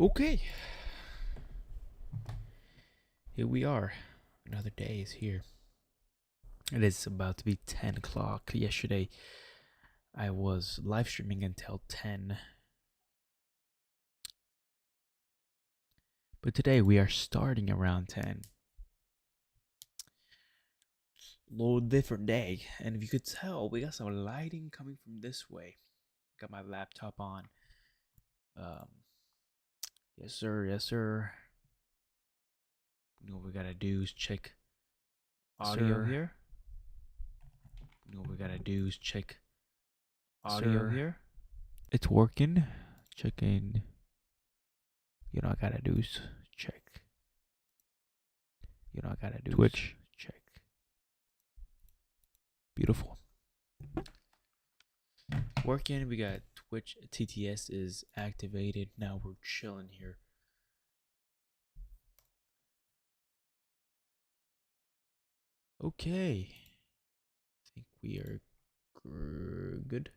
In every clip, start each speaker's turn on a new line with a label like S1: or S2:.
S1: Okay, here we are. Another day is here. It is about to be 10 o'clock. Yesterday, I was live streaming until 10. But today, we are starting around 10. Little different day. And if you could tell, we got some lighting coming from this way. Got my laptop on. Um, yes, sir. Yes, sir. You know what we gotta do is check audio here. You know what we gotta do is check audio here. It's working. Checking. You know, I gotta do is check. You know, I gotta do Twitch. Check. Beautiful. Working. We got Twitch. TTS is activated. Now we're chilling here. Okay. I think we are good.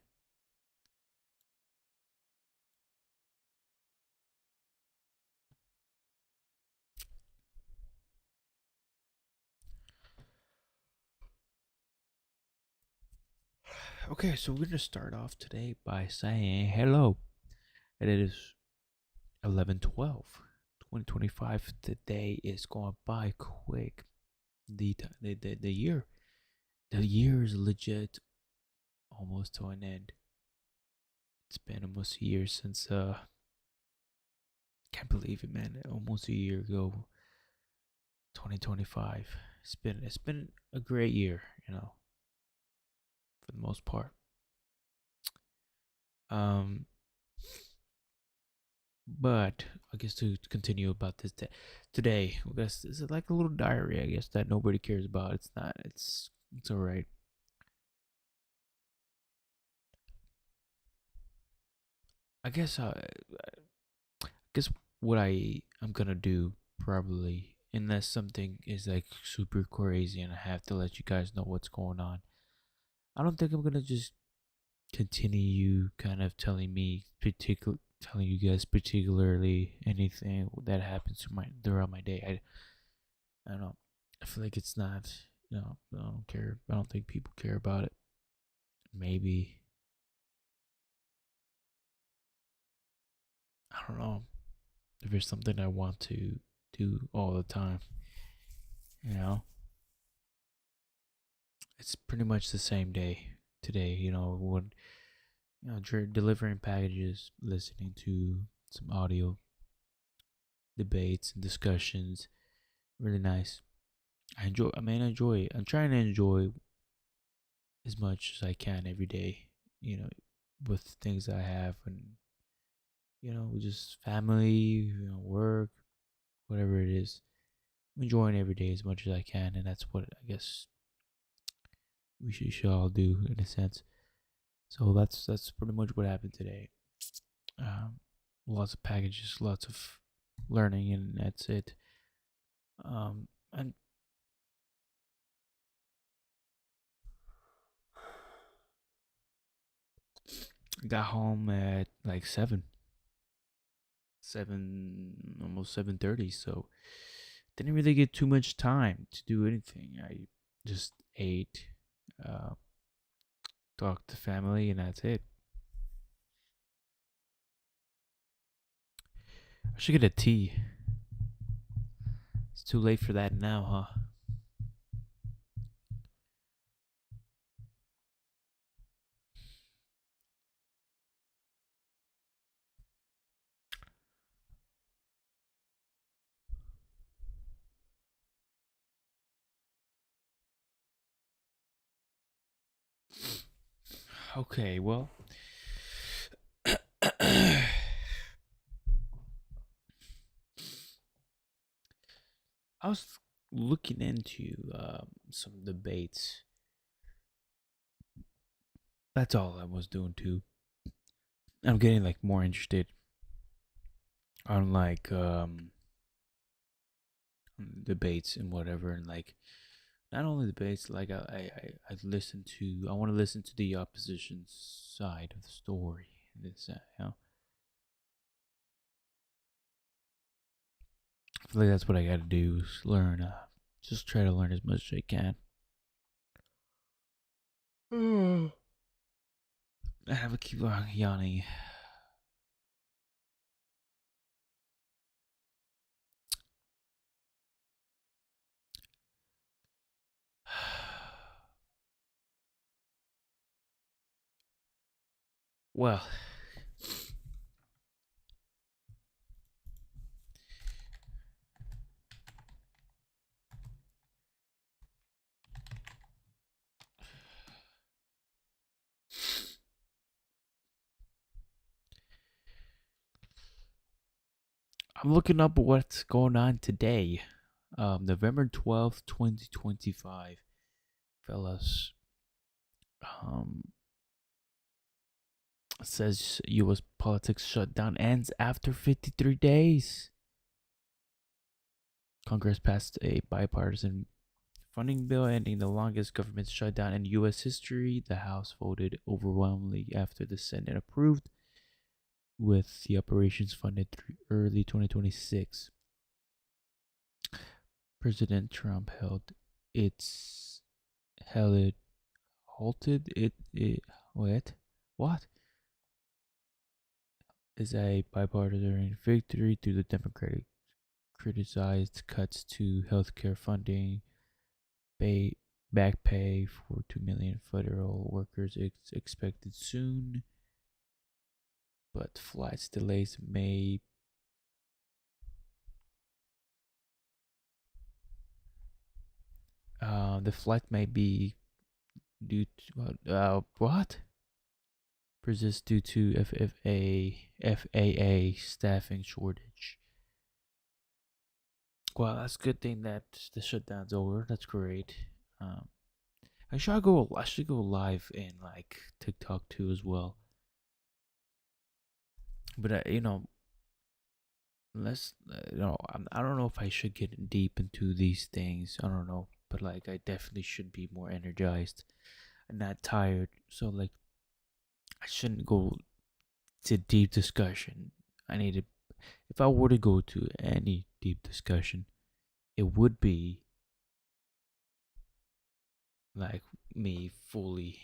S1: Okay, so we're gonna start off today by saying hello. And it is 11/12/2025. The day is going by quick. The year is legit almost to an end. It's been almost a year since can't believe it, man. Almost a year ago, 2025. It's been a great year, for the most part. But I guess to continue about this today, I guess this is like a little diary, I guess, that nobody cares about. It's not. It's all right. I guess guess what I'm gonna do probably, unless something is like super crazy and I have to let you guys know what's going on. I don't think I'm gonna just continue kind of telling you guys particularly anything that happens to my throughout my day. I don't know. I feel like it's not. I don't care. I don't think people care about it. Maybe I don't know if there's something I want to do all the time. You know, it's pretty much the same day today. When delivering packages, listening to some audio debates and discussions. Really nice. I enjoy it. I'm trying to enjoy as much as I can every day, with things I have and, just family, work, whatever it is. I'm enjoying every day as much as I can, and that's what I guess we should all do in a sense. So that's pretty much what happened today. Lots of packages, lots of learning, and that's it. And got home at like 7, almost 7:30. So didn't really get too much time to do anything. I just ate, uh, talked to family, and that's it. I should get a tea. It's too late for that now, huh? Okay, well, I was looking into some debates. That's all I was doing too. I'm getting like more interested on like debates and whatever, and like not only debates. Like I listen to. I want to listen to the opposition side of the story. This I feel like that's what I gotta do is learn. Just try to learn as much as I can. I have to keep on yawning. Well, I'm looking up what's going on today. November 12th, 2025. Fellas. Um, says U.S. politics shutdown ends after 53 days. Congress passed a bipartisan funding bill ending the longest government shutdown in U.S. history. The House voted overwhelmingly after the Senate approved, with the operations funded through early 2026. President Trump its held it halted it what is a bipartisan victory through the Democratic criticized cuts to healthcare funding, pay, back pay for 2 million federal workers expected soon, but flights delays may the flight may be due to what persist due to FAA staffing shortage. Well, that's a good thing that the shutdown's over. That's great. Um, I should go live in like TikTok too as well. But let's I don't know if I should get deep into these things. I don't know, but like I definitely should be more energized and not tired. So like I shouldn't go to deep discussion. I need to if I were to go to any deep discussion, it would be like me fully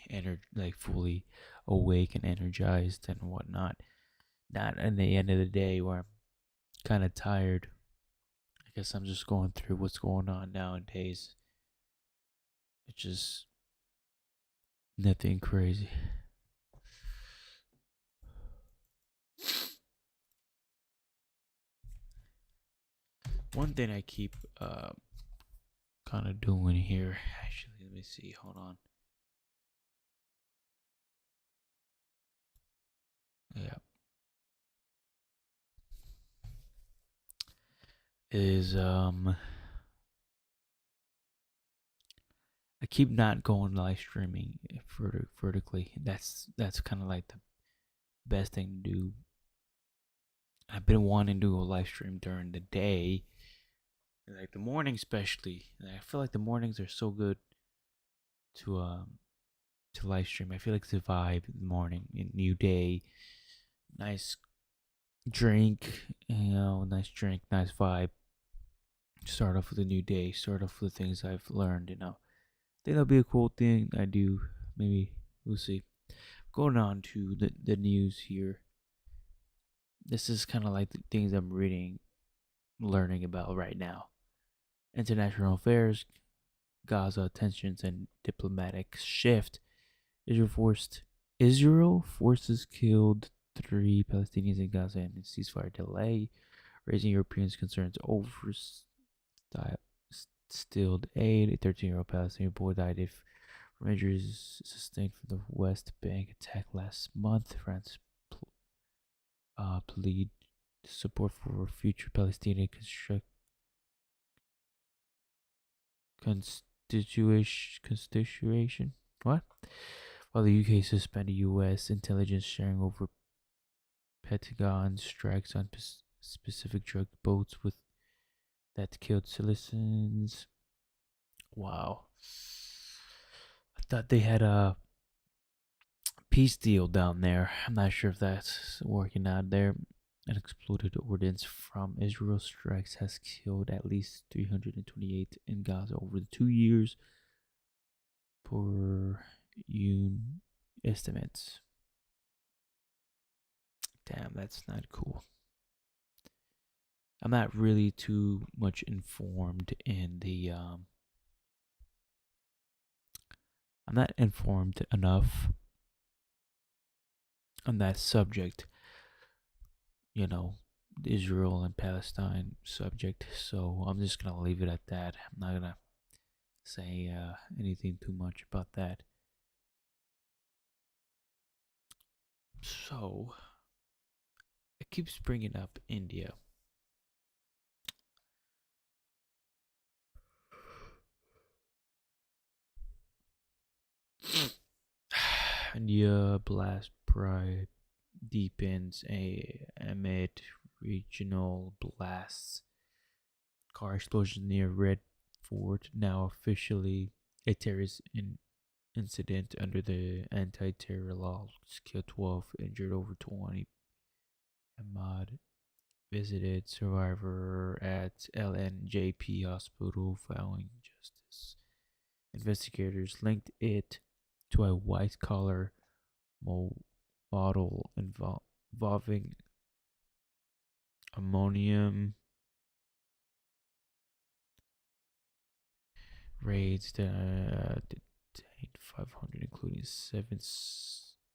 S1: awake and energized and whatnot. Not in the end of the day where I'm kind of tired. I guess I'm just going through what's going on nowadays. It's just nothing crazy. One thing I keep kind of doing here. Actually, let me see. Hold on. Yeah, is I keep not going live streaming vertically. That's kind of like the best thing to do. I've been wanting to go live stream during the day, like the morning especially. And I feel like the mornings are so good to live stream. I feel like it's a vibe in the morning, a new day, nice drink, nice drink, nice vibe. Start off with a new day. Start off with the things I've learned. I think that'll be a cool thing I do. Maybe we'll see. Going on to the news here. This is kind of like the things I'm reading, learning about right now. International affairs, Gaza tensions, and diplomatic shift. Israel forces killed 3 Palestinians in Gaza and ceasefire delay, raising Europeans' concerns over stilled aid. A 13-year-old Palestinian boy died from injuries sustained from the West Bank attack last month. France plead support for future Palestinian constitution. What? While the UK suspended U.S. intelligence sharing over Pentagon strikes on specific drug boats with that killed citizens. Wow. I thought they had a peace deal down there. I'm not sure if that's working out there. unexploded ordnance from Israel strikes has killed at least 328 in Gaza over the 2 years, per UN estimates. Damn, that's not cool. I'm not really too much informed in the I'm not informed enough on that subject, Israel and Palestine subject. So I'm just gonna leave it at that. I'm not gonna say anything too much about that. So it keeps bringing up India. India blast pride deepens amid regional blasts. Car explosion near Red Fort, now officially a terrorist incident under the anti-terror laws. Killed 12, injured over 20. Ahmad visited survivor at LNJP hospital following justice. Investigators linked it to a white-collar model involving ammonium raids that detained 500, including 7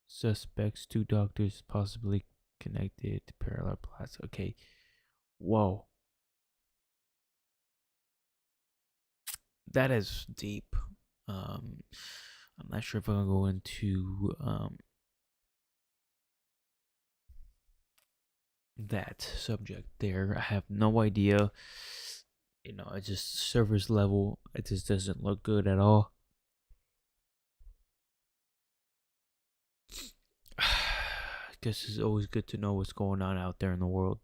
S1: suspects, 2 doctors possibly connected to parallel plots. Okay, whoa, that is deep. I'm not sure if I'm gonna go into that subject there. I have no idea. It's just surface level. It just doesn't look good at all. I guess it's always good to know what's going on out there in the world.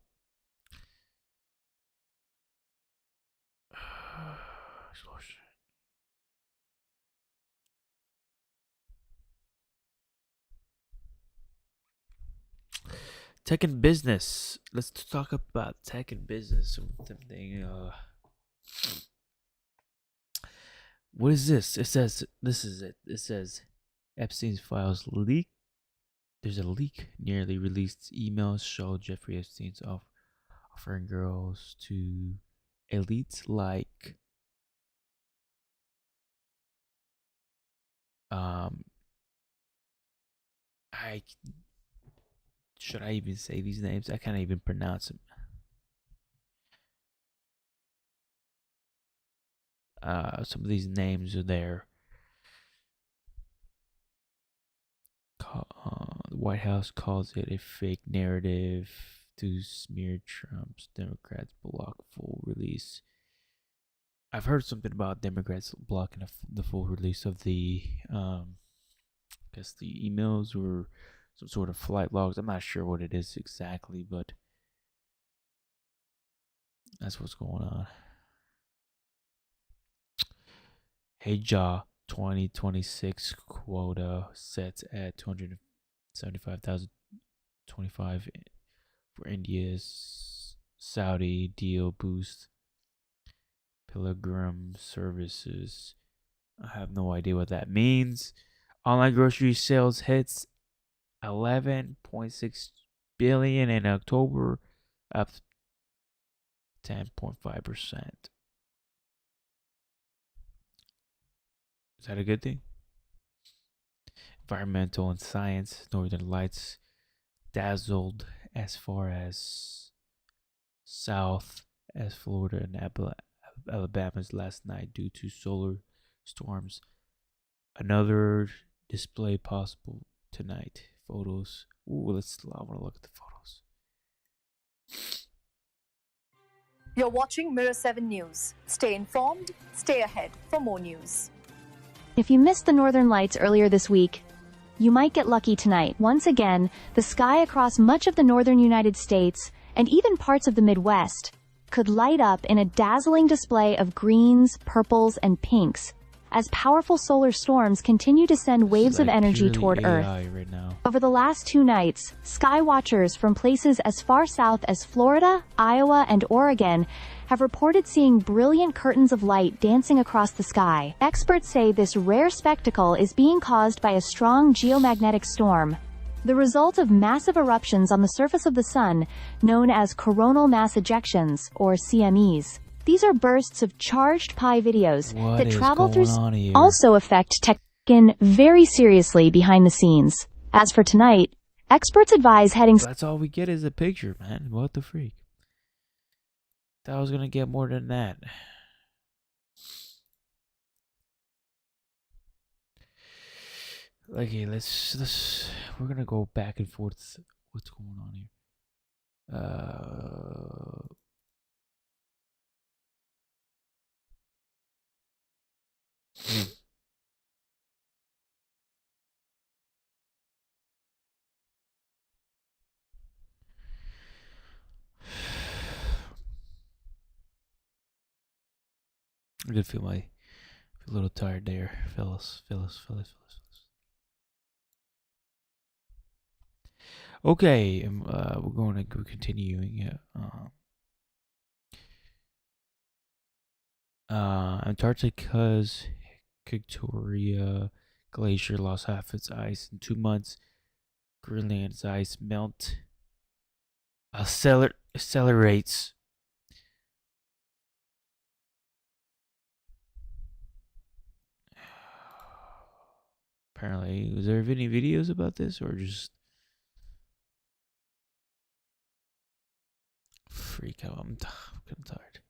S1: Tech and business. Let's talk about tech and business. Something. What is this? It says this is it. It says Epstein's files leak. There's a leak. Nearly released emails show Jeffrey Epstein's offering girls to elites like should I even say these names? I can't even pronounce them. Some of these names are there. The White House calls it a fake narrative to smear Trump's Democrats block full release. I've heard something about Democrats blocking the full release of the, I guess the emails or some sort of flight logs. I'm not sure what it is exactly, but that's what's going on. Hijab 2026 quota set at 275,025 for India's Saudi deal boost pilgrim services. I have no idea what that means. Online grocery sales hits 11.6 billion in October, up 10.5%. Is that a good thing? Environmental and science, Northern Lights dazzled as far as south as Florida and Alabama's last night due to solar storms. Another display possible tonight. Photos. Ooh, I want to look at the photos.
S2: You're watching Mirror 7 News. Stay informed, stay ahead for more news.
S3: If you missed the Northern Lights earlier this week, you might get lucky tonight. Once again, the sky across much of the northern United States, and even parts of the Midwest, could light up in a dazzling display of greens, purples, and pinks, as powerful solar storms continue to send
S1: This is
S3: waves of
S1: like
S3: energy
S1: purely
S3: toward Earth.
S1: AI right now.
S3: Over the last 2 nights, sky watchers from places as far south as Florida, Iowa, and Oregon have reported seeing brilliant curtains of light dancing across the sky. Experts say this rare spectacle is being caused by a strong geomagnetic storm, the result of massive eruptions on the surface of the sun, known as coronal mass ejections, or CMEs. These are bursts of charged pi videos
S1: What
S3: that
S1: is
S3: travel
S1: going
S3: through
S1: on here?
S3: also affect tech very seriously behind the scenes. As for tonight, experts advise heading
S1: That's all we get is a picture, man. What the freak? Thought I was gonna get more than that. Okay, let's we're gonna go back and forth. What's going on here? I did feel a little tired there, fellas. Okay, we're going to continuing. Antarctica's Victoria Glacier lost half its ice in 2 months. Greenland's ice melt accelerates. Apparently, was there any videos about this or just freak out? I'm tired.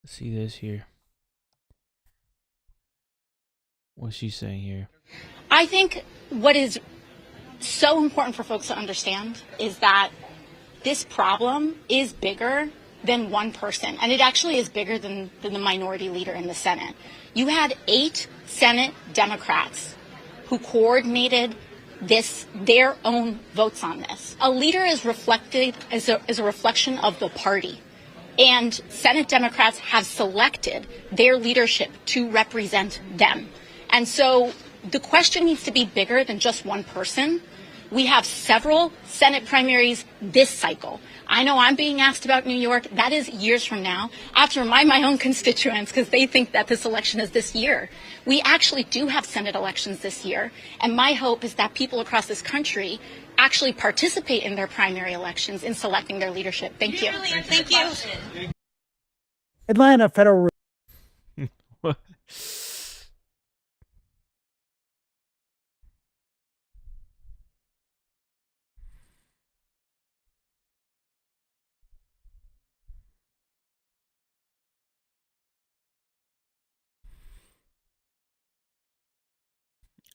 S1: See this here. What's she saying here?
S4: I think what is so important for folks to understand is that this problem is bigger than one person, and it actually is bigger than the minority leader in the Senate. You had 8 Senate Democrats who coordinated their own votes on this. A leader is reflected as a reflection of the party. And Senate Democrats have selected their leadership to represent them. And so the question needs to be bigger than just one person. We have several Senate primaries this cycle. I know I'm being asked about New York. That is years from now. I have to remind my own constituents because they think that this election is this year. We actually do have Senate elections this year. And my hope is that people across this country actually participate in their primary elections in selecting their leadership. Thank you.
S5: Thank you.
S6: Atlanta Federal.
S1: What?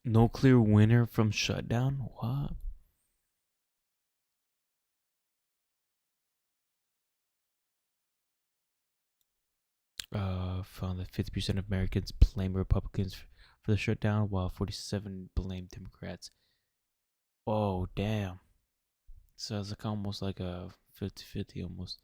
S1: No clear winner from shutdown? What? Found that 50% of Americans blame Republicans for the shutdown, while 47 blame Democrats. Oh, damn. So it's like almost like a 50-50 almost.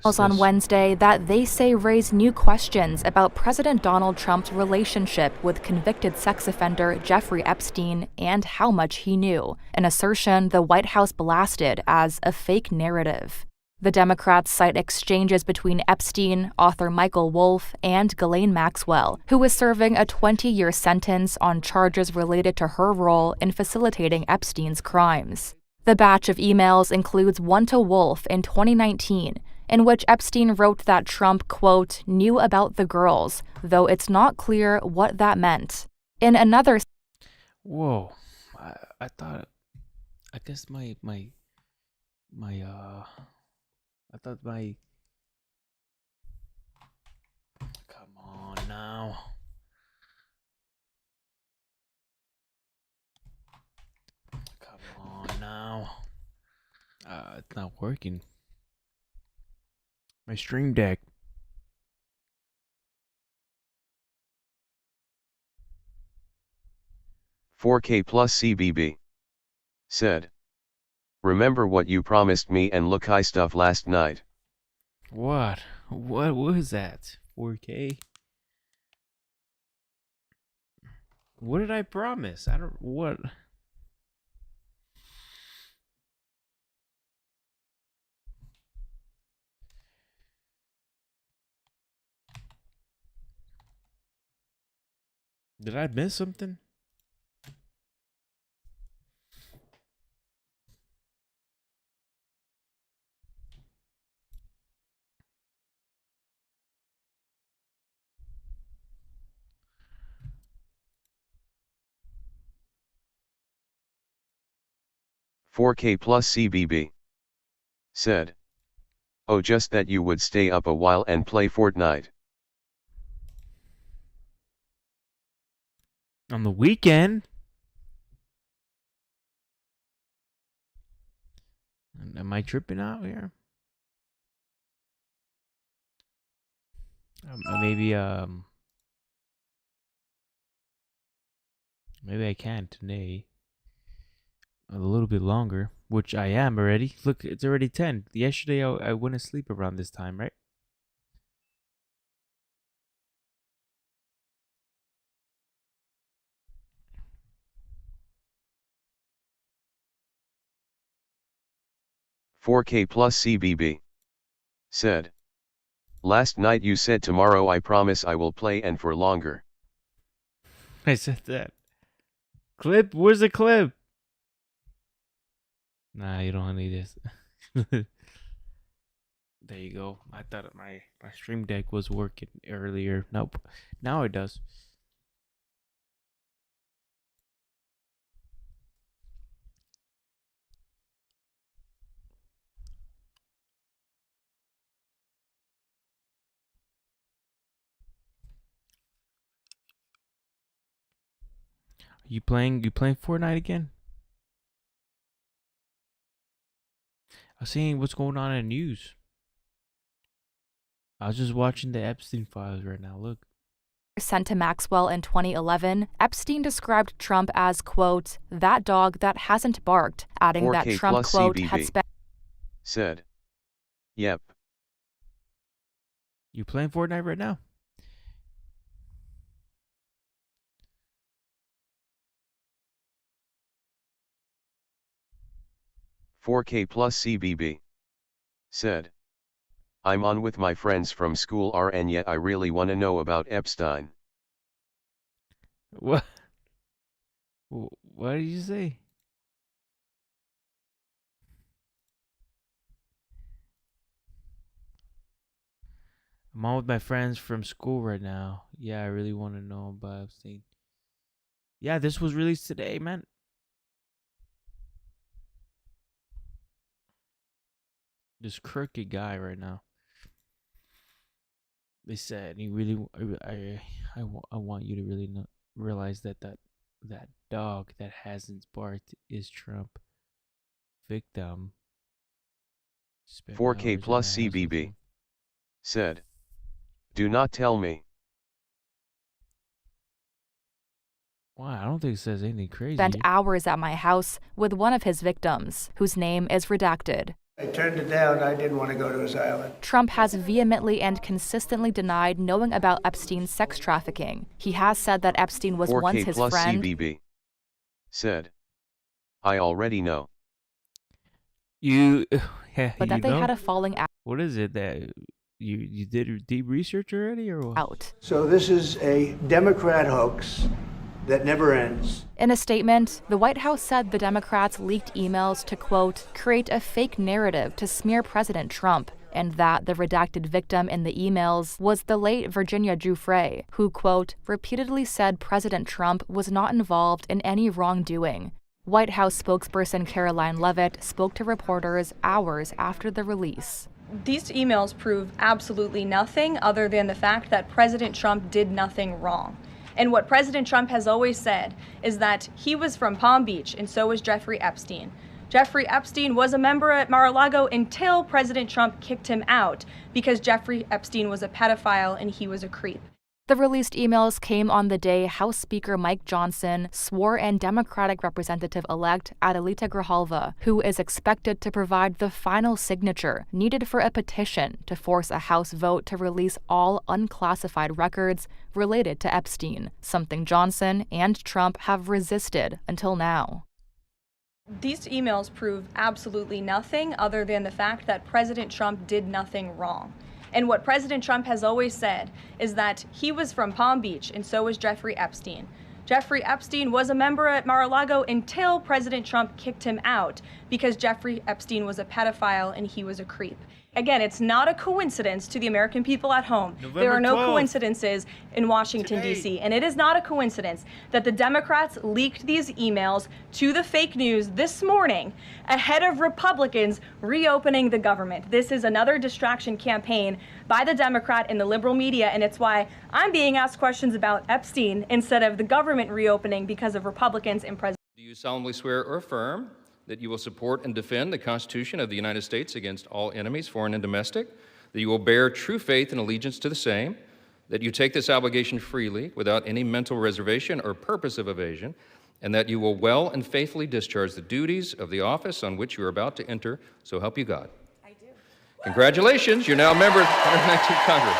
S1: What's
S5: On
S1: this?
S5: Wednesday that they say raise new questions about President Donald Trump's relationship with convicted sex offender Jeffrey Epstein and how much he knew, an assertion the White House blasted as a fake narrative. The Democrats cite exchanges between Epstein, author Michael Wolff, and Ghislaine Maxwell, who is serving a 20-year sentence on charges related to her role in facilitating Epstein's crimes. The batch of emails includes one to Wolff in 2019, in which Epstein wrote that Trump, quote, knew about the girls, though it's not clear what that meant. In another...
S1: Whoa. I thought, I guess I thought my, come on now. Come on now. It's not working. My stream deck.
S7: "4K plus CBB said, remember what you promised me and look high stuff last night.
S1: What? What was that? 4K? What did I promise? I don't. What? Did I miss something?
S7: "4K plus CBB said, oh, just that you would stay up a while and play Fortnite.
S1: On the weekend? Am I tripping out here? Maybe maybe I can today. A little bit longer, which I am already. Look, it's already 10. Yesterday I went to sleep around this time, right?
S7: "4K plus CBB said, last night you said tomorrow I promise I will play and for longer.
S1: I said that. Clip? Where's the clip? Nah, you don't need this. There you go. I thought my stream deck was working earlier. Nope. Now it does. You playing Fortnite again? I was seeing what's going on in the news. I was just watching the Epstein files right now. Look.
S5: Sent to Maxwell in 2011, Epstein described Trump as, quote, that dog that hasn't barked, adding that
S7: 4K
S5: Trump,
S7: plus
S5: quote,
S7: CBB
S5: had spent
S7: said, yep.
S1: You playing Fortnite right now?
S7: "4K plus CBB said, I'm on with my friends from school and yet I really wanna know about Epstein.
S1: What? What did you say? I'm on with my friends from school right now. Yeah, I really want to know about Epstein. Yeah, this was released today, man. This crooked guy right now. They said he really. I want you to really realize that dog that hasn't barked is Trump victim Spent
S7: 4K
S1: hours in
S7: plus
S1: that house with
S7: CBB,
S1: him.
S7: said. Do not tell me.
S1: Why? I don't think it says anything crazy
S5: Spent
S1: here.
S5: hours at my house with one of his victims, whose name is redacted.
S8: I turned it down. I didn't want to go to his island.
S5: Trump has vehemently and consistently denied knowing about Epstein's sex trafficking. He has said that Epstein was
S7: 4K
S5: once his
S7: plus
S5: friend.
S7: CBB, said. I already know.
S1: You, yeah,
S5: But
S1: you
S5: that they
S1: know?
S5: had a falling
S1: What is it that you did deep research already, or what?
S5: out.
S8: So this is a Democrat hoax that never ends.
S5: In a statement, the White House said the Democrats leaked emails to, quote, create a fake narrative to smear President Trump, and that the redacted victim in the emails was the late Virginia Giuffre, who, quote, repeatedly said President Trump was not involved in any wrongdoing. White House spokesperson Caroline Leavitt spoke to reporters hours after the release.
S9: These emails prove absolutely nothing other than the fact that President Trump did nothing wrong. And what President Trump has always said is that he was from Palm Beach, and so was Jeffrey Epstein. Jeffrey Epstein was a member at Mar-a-Lago until President Trump kicked him out because Jeffrey Epstein was a pedophile and he was a creep.
S5: The released emails came on the day House Speaker Mike Johnson swore in Democratic Representative-elect Adelita Grijalva, who is expected to provide the final signature needed for a petition to force a House vote to release all unclassified records related to Epstein, something Johnson and Trump have resisted until now.
S9: These emails prove absolutely nothing other than the fact that President Trump did nothing wrong. And what President Trump has always said is that he was from Palm Beach, and so was Jeffrey Epstein. Jeffrey Epstein was a member at Mar-a-Lago until President Trump kicked him out because Jeffrey Epstein was a pedophile and he was a creep. Again, it's not a coincidence to the American people at home. There are no coincidences in Washington, D.C., and it is not a coincidence that the Democrats leaked these emails to the fake news this morning ahead of Republicans reopening the government. This is another distraction campaign by the Democrat and the liberal media, and it's why I'm being asked questions about Epstein instead of the government reopening because of Republicans and President.
S10: Do you solemnly swear or affirm that you will support and defend the Constitution of the United States against all enemies, foreign and domestic, that you will bear true faith and allegiance to the same, that you take this obligation freely without any mental reservation or purpose of evasion, and that you will well and faithfully discharge the duties of the office on which you are about to enter, so help you God?
S9: I do.
S10: Congratulations, you're now a member of the 119th Congress.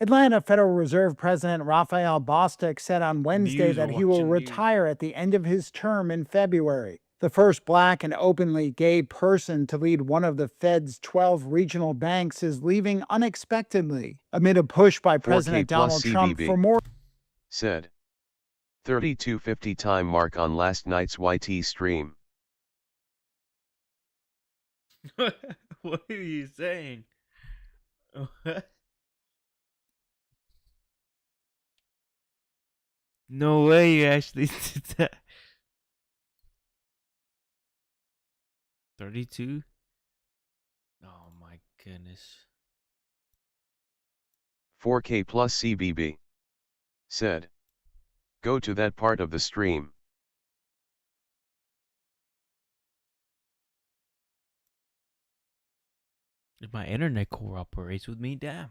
S6: Atlanta Federal Reserve President Raphael Bostic said on Wednesday
S1: News,
S6: that he will
S1: watching news.
S6: retire at the end of his term in February. The first black and openly gay person to lead one of the Fed's 12 regional banks is leaving unexpectedly amid a push by
S7: 4K
S6: President
S7: plus
S6: Donald Trump
S7: CBB,
S6: for more.
S7: said. 3250 time mark on last night's YT stream.
S1: What are you saying? No way you actually did that. 32? Oh my goodness.
S7: 4K plus CBB, said. Go to that part of the stream.
S1: If my internet cooperates with me, damn.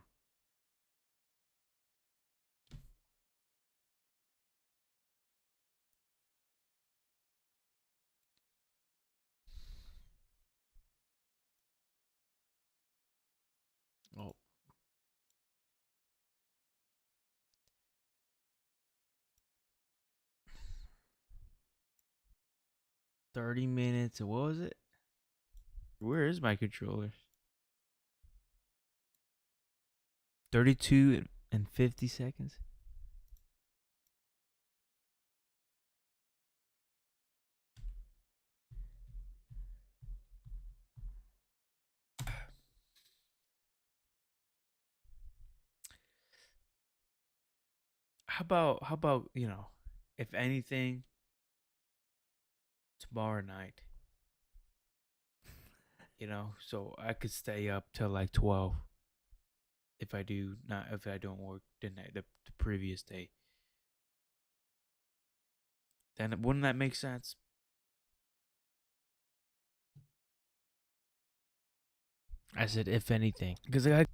S1: Oh. $30 what was it? Where is my controller? 32 and 50 seconds. How about, if anything, tomorrow night. So I could stay up till like 12 if I don't work the previous day. And wouldn't that make sense? I said, if anything, because I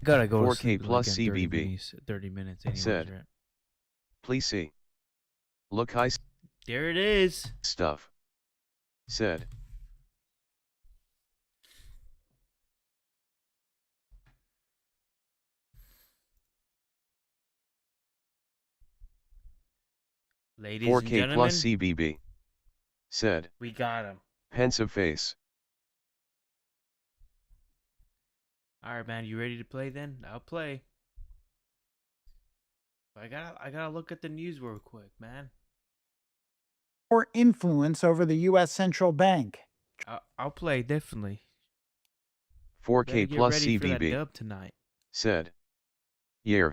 S1: gotta go to
S7: 4K
S1: sleep in
S7: plus
S1: like in 30
S7: CBB.
S1: minutes, 30 minutes anyways,
S7: Said.
S1: right?
S7: Please see. Look high
S1: There it is.
S7: stuff. Said.
S1: Ladies and
S7: 4K
S1: gentlemen,
S7: plus CBB. Said.
S1: we got him.
S7: Pensive face.
S1: All right, man, you ready to play then? I'll play. But I gotta look at the news real quick, man.
S6: Or influence over the U.S. central bank.
S1: I'll play, definitely.
S7: 4K
S1: Better get
S7: plus
S1: ready for that
S7: CBB.
S1: dub tonight.
S7: Said. Yeah.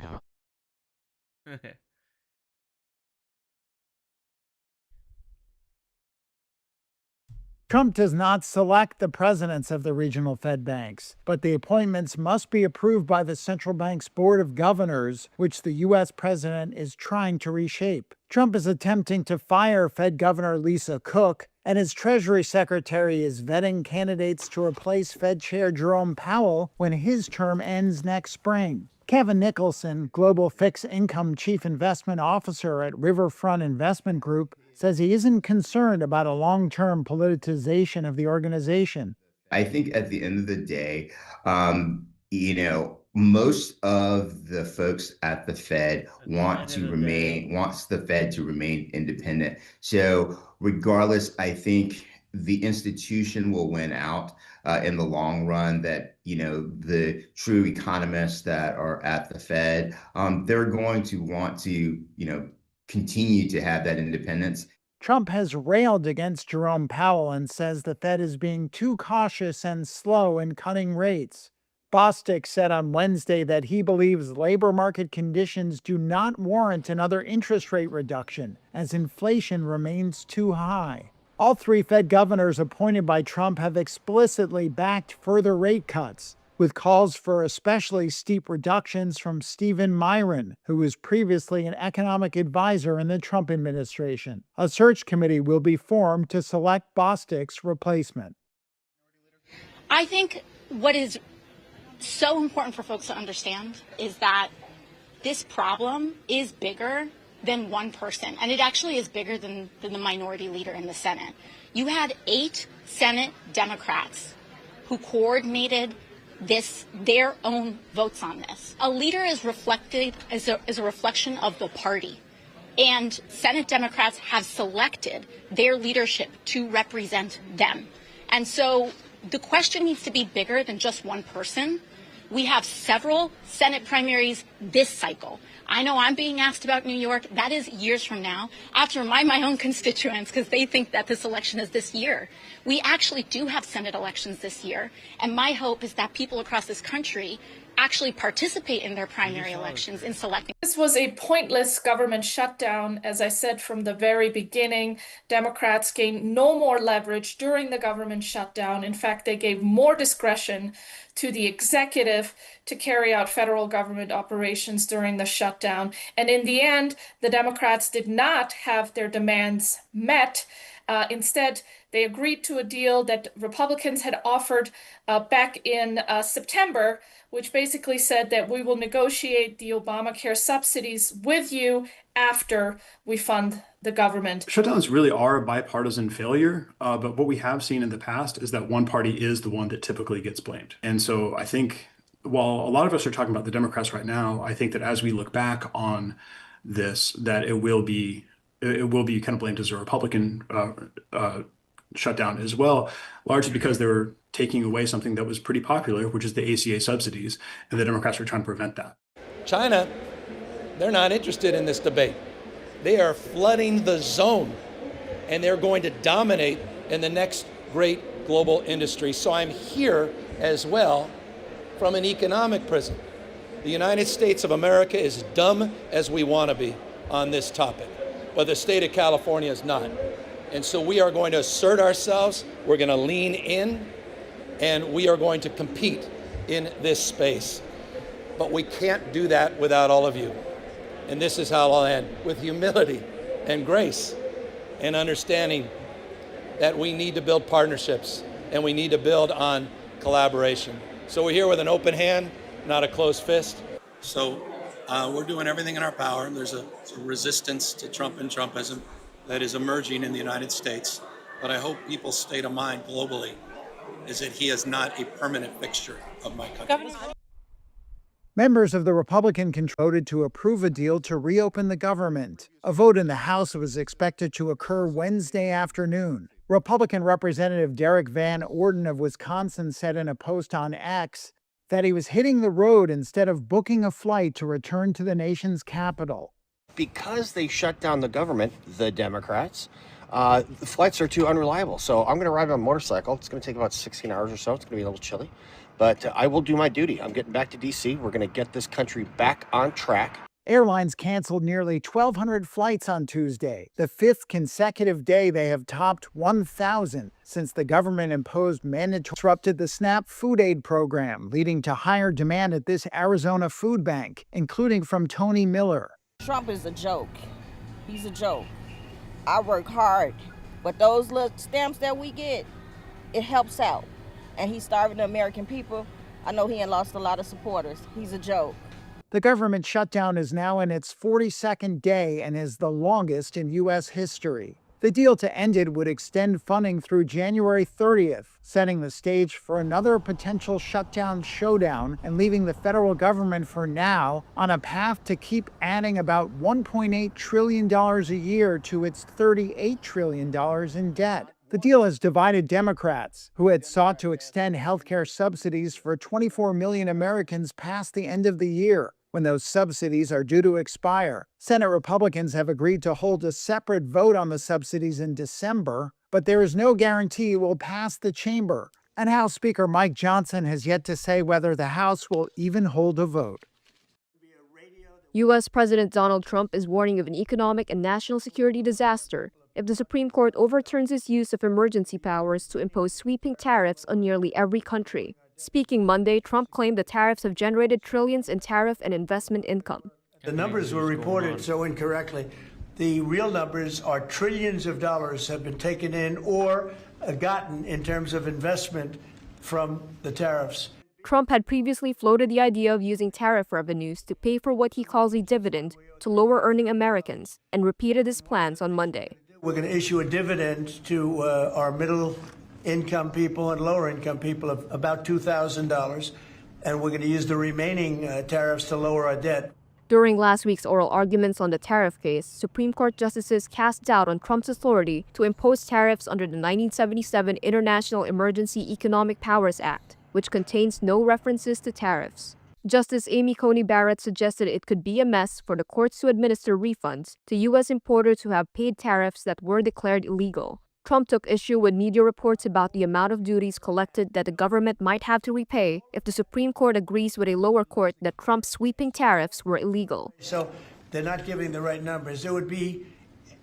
S6: Trump does not select the presidents of the regional Fed banks, but the appointments must be approved by the central bank's board of governors, which the U.S. president is trying to reshape. Trump is attempting to fire Fed Governor Lisa Cook, and his Treasury Secretary is vetting candidates to replace Fed Chair Jerome Powell when his term ends next spring. Kevin Nicholson, Global Fixed Income Chief Investment Officer at Riverfront Investment Group, says he isn't concerned about a long-term politicization of the organization.
S11: I think at the end of the day, most of the folks at the Fed wants the Fed to remain independent. So regardless, I think the institution will win out in the long run. That, the true economists that are at the Fed, they're going to want to, continue to have that independence.
S6: Trump has railed against Jerome Powell and says the Fed is being too cautious and slow in cutting rates. Bostic said on Wednesday that he believes labor market conditions do not warrant another interest rate reduction, as inflation remains too high. All three Fed governors appointed by Trump have explicitly backed further rate cuts, with calls for especially steep reductions from Stephen Myron, who was previously an economic advisor in the Trump administration. A search committee will be formed to select Bostic's replacement.
S4: I think what is so important for folks to understand is that this problem is bigger than one person, and it actually is bigger than the minority leader in the Senate. You had 8 Senate Democrats who coordinated their own votes on this. A leader is reflected as a reflection of the party, and Senate Democrats have selected their leadership to represent them. And so the question needs to be bigger than just one person. We have several Senate primaries this cycle. I know I'm being asked about New York. That is years from now. I have to remind my own constituents because they think that this election is this year. We actually do have Senate elections this year. And my hope is that people across this country actually participate in their primary elections in selecting.
S12: This was a pointless government shutdown. As I said from the very beginning, Democrats gained no more leverage during the government shutdown. In fact, they gave more discretion to the executive to carry out federal government operations during the shutdown. And in the end, the Democrats did not have their demands met. Instead, they agreed to a deal that Republicans had offered back in September, which basically said that we will negotiate the Obamacare subsidies with you after we fund the government.
S13: Shutdowns really are a bipartisan failure, but what we have seen in the past is that one party is the one that typically gets blamed. And so I think while a lot of us are talking about the Democrats right now, I think that as we look back on this, that it will be kind of blamed as a Republican shutdown as well, largely because they were taking away something that was pretty popular, which is the ACA subsidies, and the Democrats are trying to prevent that.
S14: China, they're not interested in this debate. They are flooding the zone, and they're going to dominate in the next great global industry. So I'm here as well from an economic prism. The United States of America is dumb as we want to be on this topic, but the state of California is not. And so we are going to assert ourselves, we're going to lean in, and we are going to compete in this space. But we can't do that without all of you. And this is how I'll end, with humility and grace and understanding that we need to build partnerships and we need to build on collaboration. So we're here with an open hand, not a closed fist.
S15: So we're doing everything in our power. There's a resistance to Trump and Trumpism that is emerging in the United States. But I hope people's state of mind globally is that he is not a permanent fixture of my country.
S6: Members of the Republican control voted to approve a deal to reopen the government. A vote in the House was expected to occur Wednesday afternoon. Republican Representative Derek Van Orden of Wisconsin said in a post on X that he was hitting the road instead of booking a flight to return to the nation's capital.
S16: Because they shut down the government, the Democrats, the flights are too unreliable. So I'm going to ride on a motorcycle. It's going to take about 16 hours or so. It's going to be a little chilly. But I will do my duty. I'm getting back to D.C. We're going to get this country back on track.
S6: Airlines canceled nearly 1,200 flights on Tuesday, the fifth consecutive day they have topped 1,000 since the government imposed mandatory disrupted the SNAP food aid program, leading to higher demand at this Arizona food bank, including from Tony Miller.
S17: Trump is a joke. He's a joke. I work hard, but those little stamps that we get, it helps out. And he's starving the American people. I know he ain't lost a lot of supporters. He's a joke.
S6: The government shutdown is now in its 42nd day and is the longest in U.S. history. The deal to end it would extend funding through January 30th, setting the stage for another potential shutdown showdown and leaving the federal government for now on a path to keep adding about $1.8 trillion a year to its $38 trillion in debt. The deal has divided Democrats, who had sought to extend healthcare subsidies for 24 million Americans past the end of the year, when those subsidies are due to expire. Senate Republicans have agreed to hold a separate vote on the subsidies in December, but there is no guarantee it will pass the chamber. And House Speaker Mike Johnson has yet to say whether the House will even hold a vote.
S18: U.S. President Donald Trump is warning of an economic and national security disaster if the Supreme Court overturns its use of emergency powers to impose sweeping tariffs on nearly every country. Speaking Monday, Trump claimed the tariffs have generated trillions in tariff and investment income.
S8: The numbers were reported so incorrectly. The real numbers are trillions of dollars have been taken in or gotten in terms of investment from the tariffs.
S18: Trump had previously floated the idea of using tariff revenues to pay for what he calls a dividend to lower-earning Americans, and repeated his plans on Monday.
S8: We're going to issue a dividend to our middle-income people and lower-income people of about $2,000, and we're going to use the remaining tariffs to lower our debt.
S18: During last week's oral arguments on the tariff case, Supreme Court justices cast doubt on Trump's authority to impose tariffs under the 1977 International Emergency Economic Powers Act, which contains no references to tariffs. Justice Amy Coney Barrett suggested it could be a mess for the courts to administer refunds to U.S. importers who have paid tariffs that were declared illegal. Trump took issue with media reports about the amount of duties collected that the government might have to repay if the Supreme Court agrees with a lower court that Trump's sweeping tariffs were illegal.
S8: So they're not giving the right numbers. It would be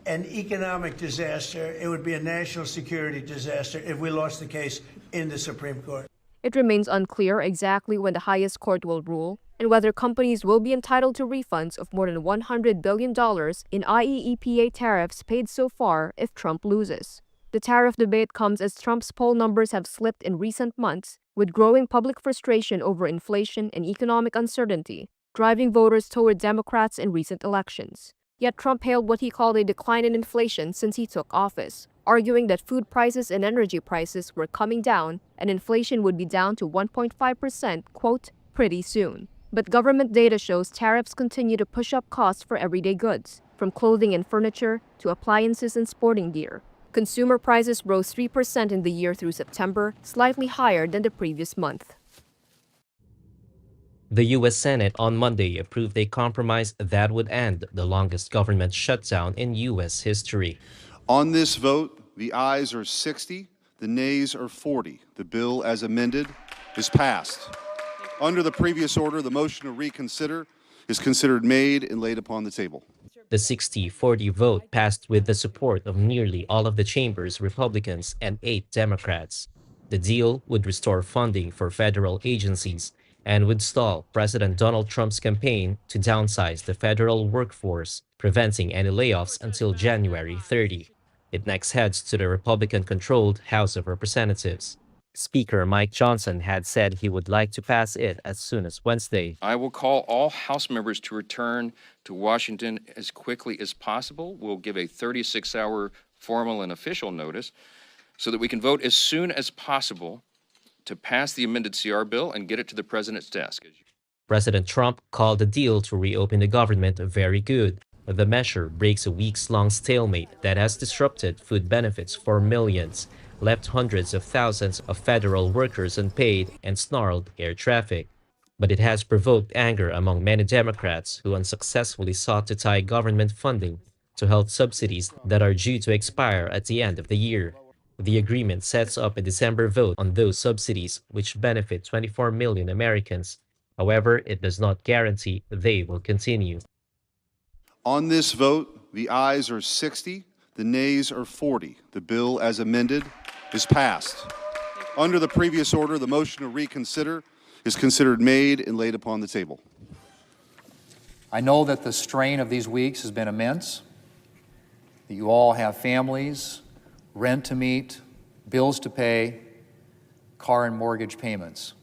S8: an economic disaster. It would be a national security disaster if we lost the case in the Supreme Court.
S18: It remains unclear exactly when the highest court will rule and whether companies will be entitled to refunds of more than $100 billion in IEEPA tariffs paid so far if Trump loses. The tariff debate comes as Trump's poll numbers have slipped in recent months, with growing public frustration over inflation and economic uncertainty, driving voters toward Democrats in recent elections. Yet Trump hailed what he called a decline in inflation since he took office, arguing that food prices and energy prices were coming down and inflation would be down to 1.5%, quote, pretty soon. But government data shows tariffs continue to push up costs for everyday goods, from clothing and furniture to appliances and sporting gear. Consumer prices rose 3% in the year through September, slightly higher than the previous month.
S19: The U.S. Senate on Monday approved a compromise that would end the longest government shutdown in U.S. history.
S20: On this vote, the ayes are 60, the nays are 40. The bill as amended is passed. Under the previous order, the motion to reconsider is considered made and laid upon the table.
S19: The 60-40 vote passed with the support of nearly all of the chamber's Republicans and 8 Democrats. The deal would restore funding for federal agencies and would stall President Donald Trump's campaign to downsize the federal workforce, preventing any layoffs until January 30. It next heads to the Republican-controlled House of Representatives. Speaker Mike Johnson had said he would like to pass it as soon as Wednesday.
S10: I will call all House members to return to Washington as quickly as possible. We'll give a 36-hour formal and official notice so that we can vote as soon as possible to pass the amended CR bill and get it to the president's desk.
S19: President Trump called the deal to reopen the government very good. The measure breaks a weeks-long stalemate that has disrupted food benefits for millions, left hundreds of thousands of federal workers unpaid, and snarled air traffic. But it has provoked anger among many Democrats who unsuccessfully sought to tie government funding to health subsidies that are due to expire at the end of the year. The agreement sets up a December vote on those subsidies, which benefit 24 million Americans. However, it does not guarantee they will continue.
S20: On this vote, the ayes are 60, the nays are 40. The bill as amended is passed. Under the previous order, the motion to reconsider is considered made and laid upon the table.
S21: I know that the strain of these weeks has been immense, that you all have families, rent to meet, bills to pay, car and mortgage payments.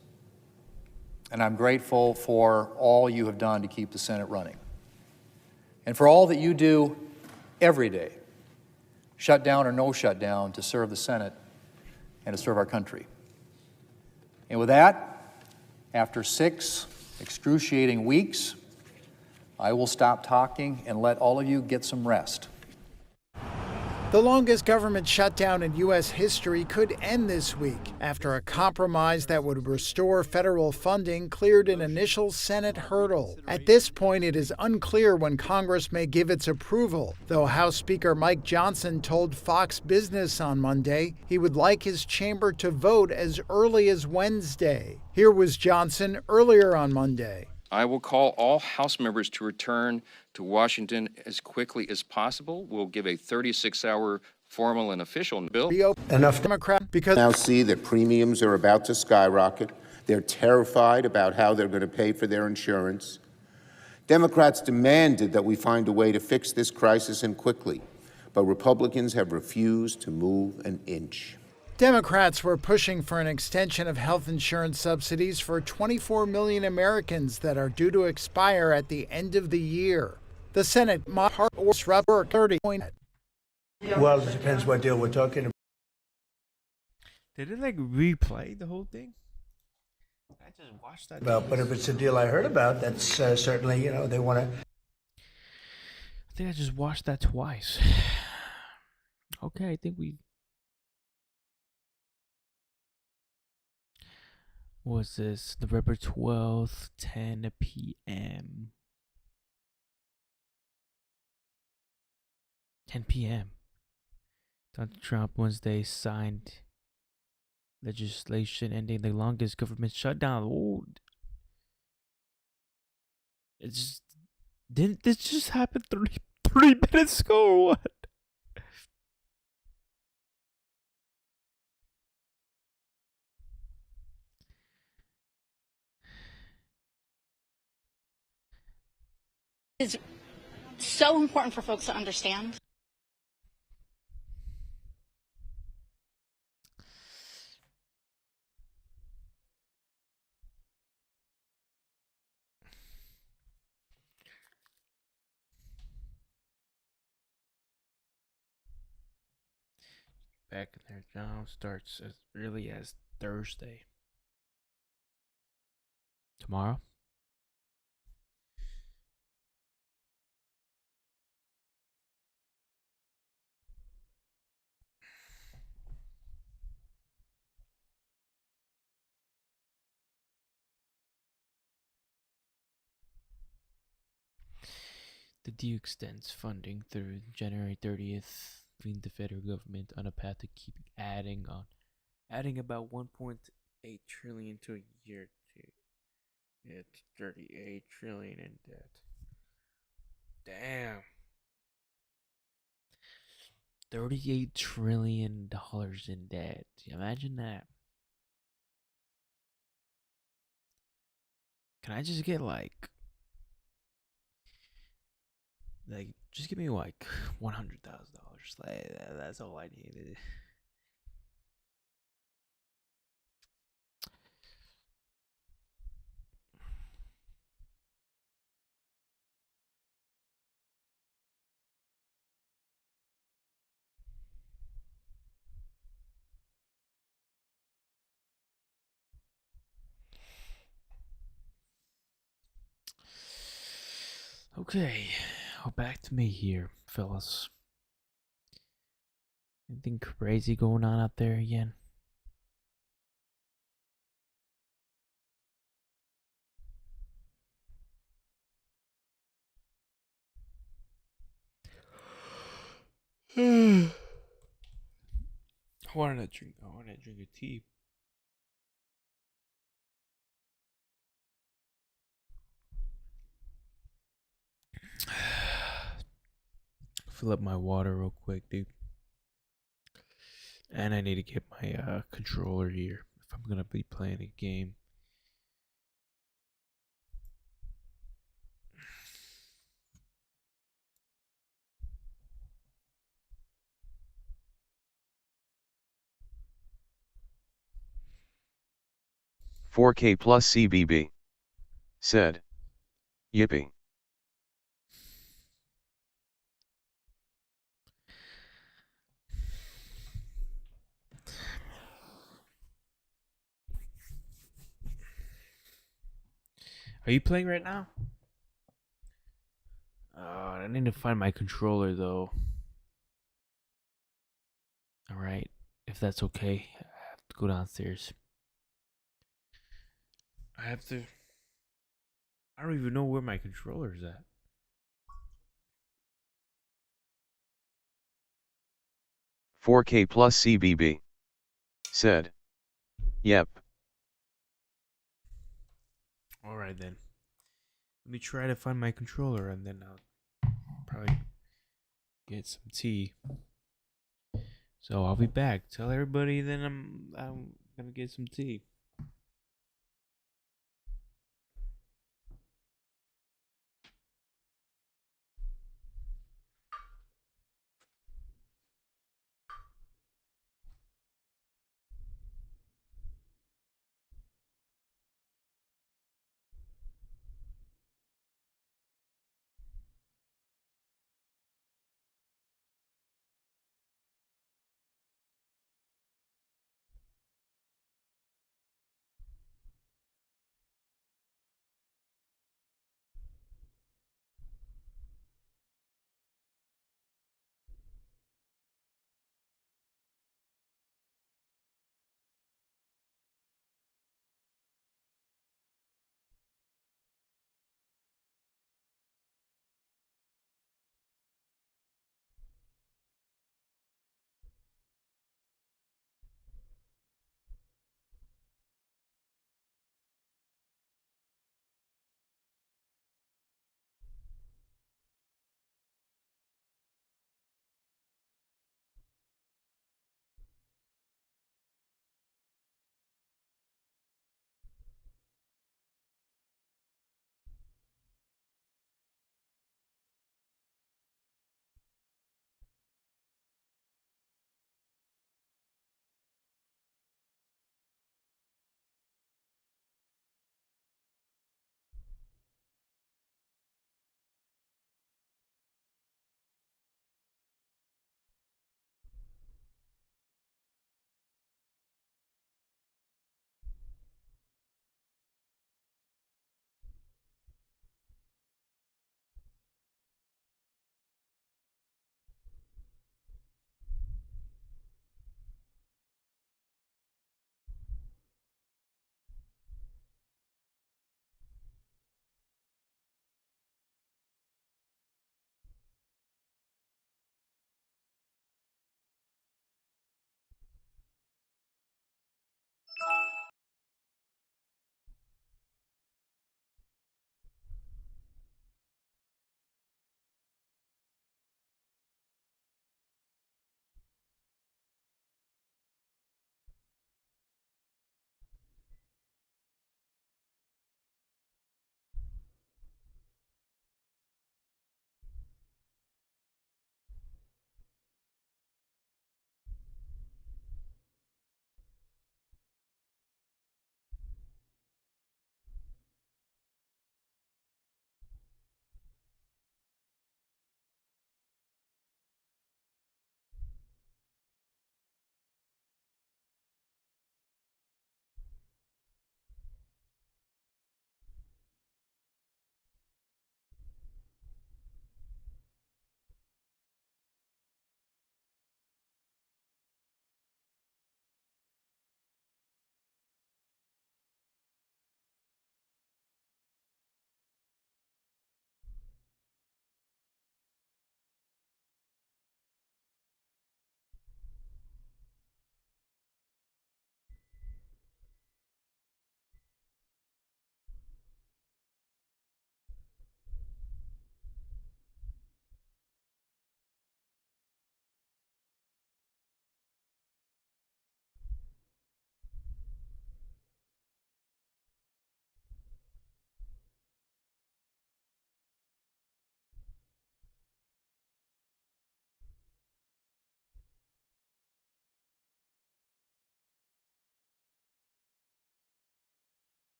S21: And I'm grateful for all you have done to keep the Senate running. And for all that you do every day, shutdown or no shutdown, to serve the Senate and to serve our country. And with that, after 6 excruciating weeks, I will stop talking and let all of you get some rest.
S6: The longest government shutdown in U.S. history could end this week after a compromise that would restore federal funding cleared an initial Senate hurdle. At this point, it is unclear when Congress may give its approval, though House Speaker Mike Johnson told Fox Business on Monday he would like his chamber to vote as early as Wednesday. Here was Johnson earlier on Monday.
S10: I will call all House members to return to Washington as quickly as possible. We'll give a 36-hour formal and official bill.
S6: Enough Democrat because
S22: now see that premiums are about to skyrocket. They're terrified about how they're going to pay for their insurance. Democrats demanded that we find a way to fix this crisis and quickly, but Republicans have refused to move an inch.
S6: Democrats were pushing for an extension of health insurance subsidies for 24 million Americans that are due to expire at the end of the year. The Senate or 30 point.
S8: Well, it depends what deal we're talking about.
S1: Did it replay the whole thing? I just watched that.
S8: But if it's a deal I heard about, that's certainly, they want to.
S1: I think I just watched that twice. Okay, I think we. What's this? November 12th, 10 p.m. 10 p.m. Donald Trump Wednesday signed legislation ending the longest government shutdown. Oh, didn't this just happen 3 minutes ago or what?
S4: Is so important for folks to understand.
S1: Back in there now starts as early as Thursday. Tomorrow? The deal extends funding through January 30th, leaving the federal government on a path to keep adding about 1.8 trillion to a year to it's 38 trillion in debt. Damn. $38 trillion in debt. Imagine that. Can I just get Like, just give me like $100,000. Like, that's all I needed. Okay, well, back to me here, fellas. Anything crazy going on out there again? I wanted to drink. I wanted to drink a tea. Fill up my water real quick, dude. And I need to get my controller here if I'm gonna be playing a game.
S7: $4K plus CBB. Said. Yippee.
S1: Are you playing right now? I need to find my controller though. Alright, if that's okay, I have to go downstairs. I have to. I don't even know where my controller is at.
S7: 4K plus CBB. Said. Yep.
S1: Alright then. Let me try to find my controller and then I'll probably get some tea. So I'll be back. Tell everybody then I'm gonna get some tea.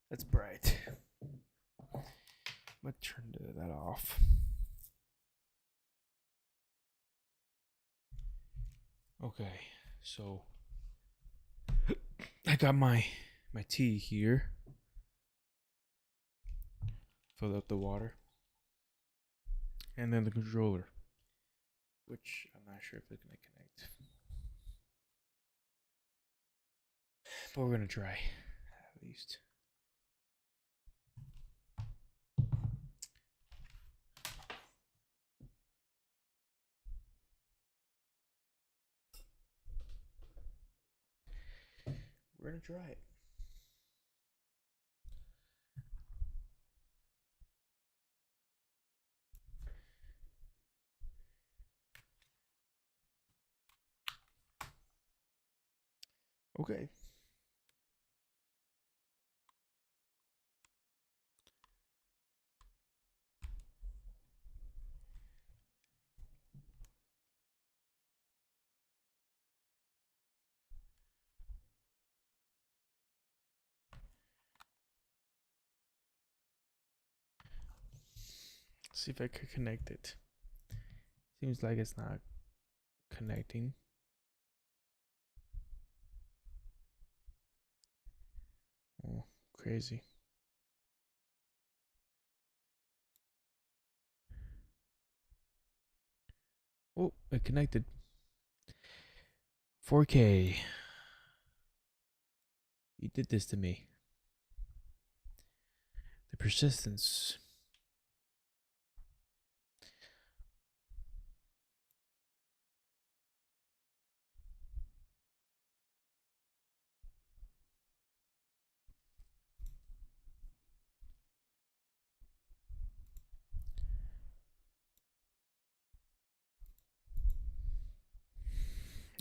S1: That's bright. I'm gonna turn that off. Okay, so I got my tea here. Filled up the water. And then the controller, which I'm not sure if they're gonna connect. But we're gonna try, at least. We're gonna try it. Okay. See if I could connect it. Seems like it's not connecting. Oh, crazy. Oh, it connected. 4K. You did this to me. The persistence.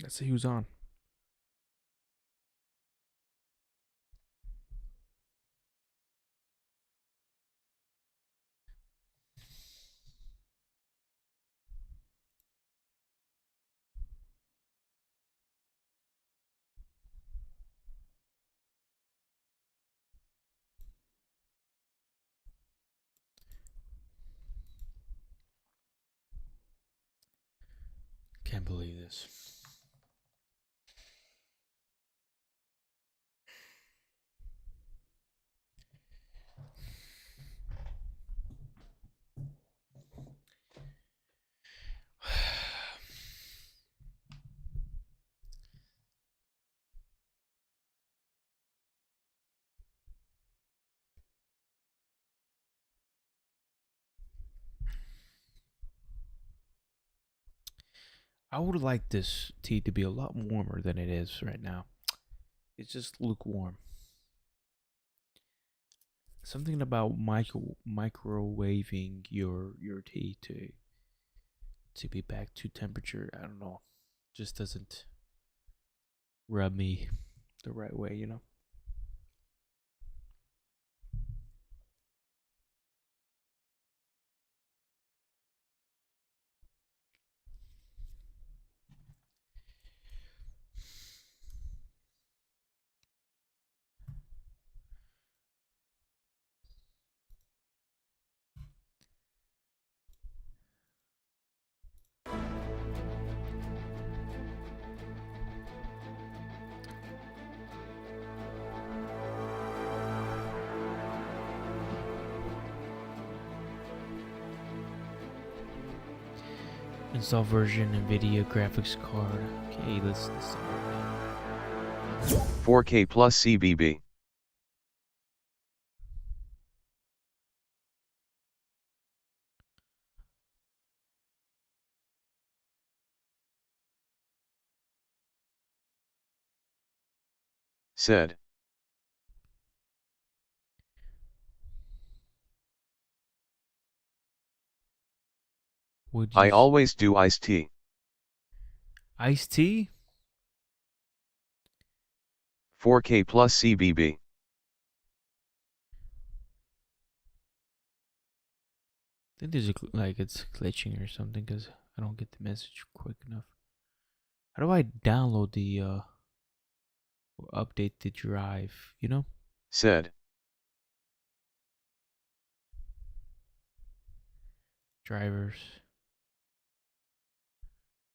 S1: Let's see who's on. Can't believe this. I would like this tea to be a lot warmer than it is right now. It's just lukewarm. Something about microwaving your tea to be back to temperature. I don't know. Just doesn't rub me the right way, you know. Install version NVIDIA graphics card. Okay, let's
S7: 4K plus CBB. Said. I always do iced tea.
S1: Iced tea?
S7: 4K plus CBB.
S1: I think there's like it's glitching or something because I don't get the message quick enough. How do I download the or update the drive? You know?
S7: Said.
S1: drivers.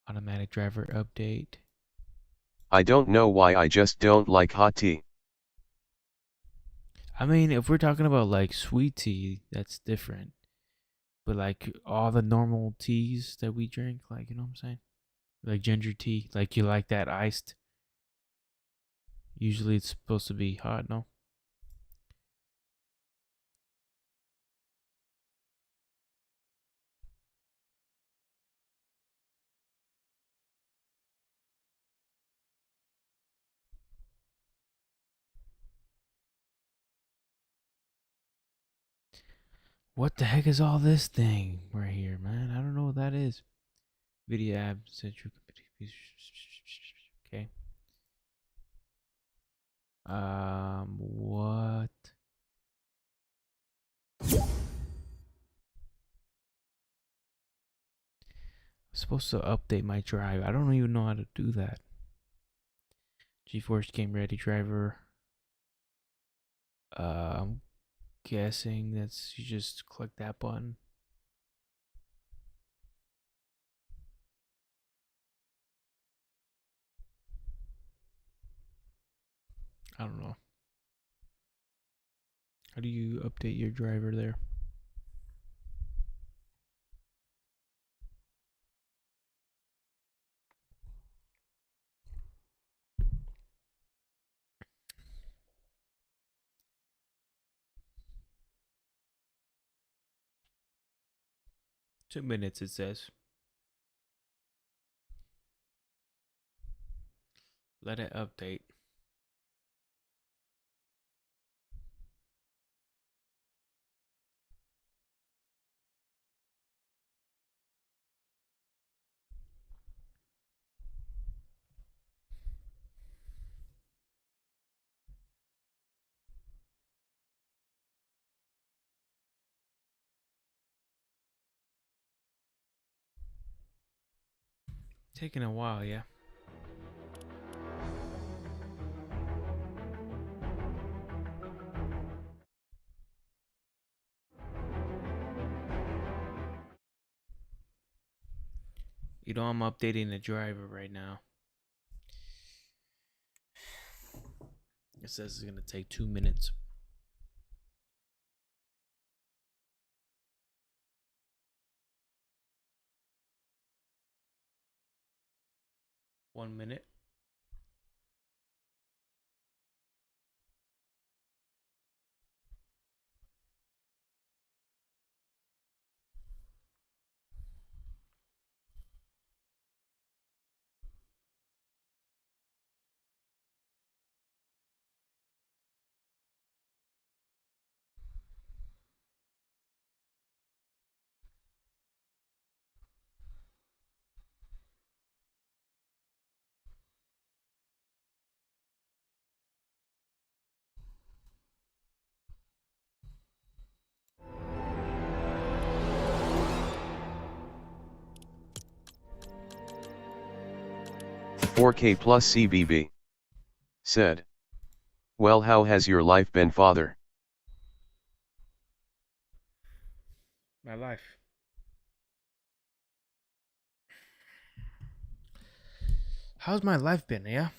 S1: Automatic driver update.
S7: I don't know why, I just don't like hot tea.
S1: I mean, if we're talking about like sweet tea, that's different. But like all the normal teas that we drink, like, you know what I'm saying? Like ginger tea, like you like that iced. Usually it's supposed to be hot, no? What the heck is all this thing right here, man? I don't know what that is. Video app, central. Okay. What? I'm supposed to update my drive. I don't even know how to do that. GeForce Game Ready driver. I'm guessing that's you just click that button. I don't know. How do you update your driver there? $2 minutes it says. Let it update. Taking a while, yeah. You know, I'm updating the driver right now. It says it's gonna take 2 minutes. One minute.
S7: "4K plus CBB said, well, how has your life been, father?"
S1: My life. How's my life been? Yeah.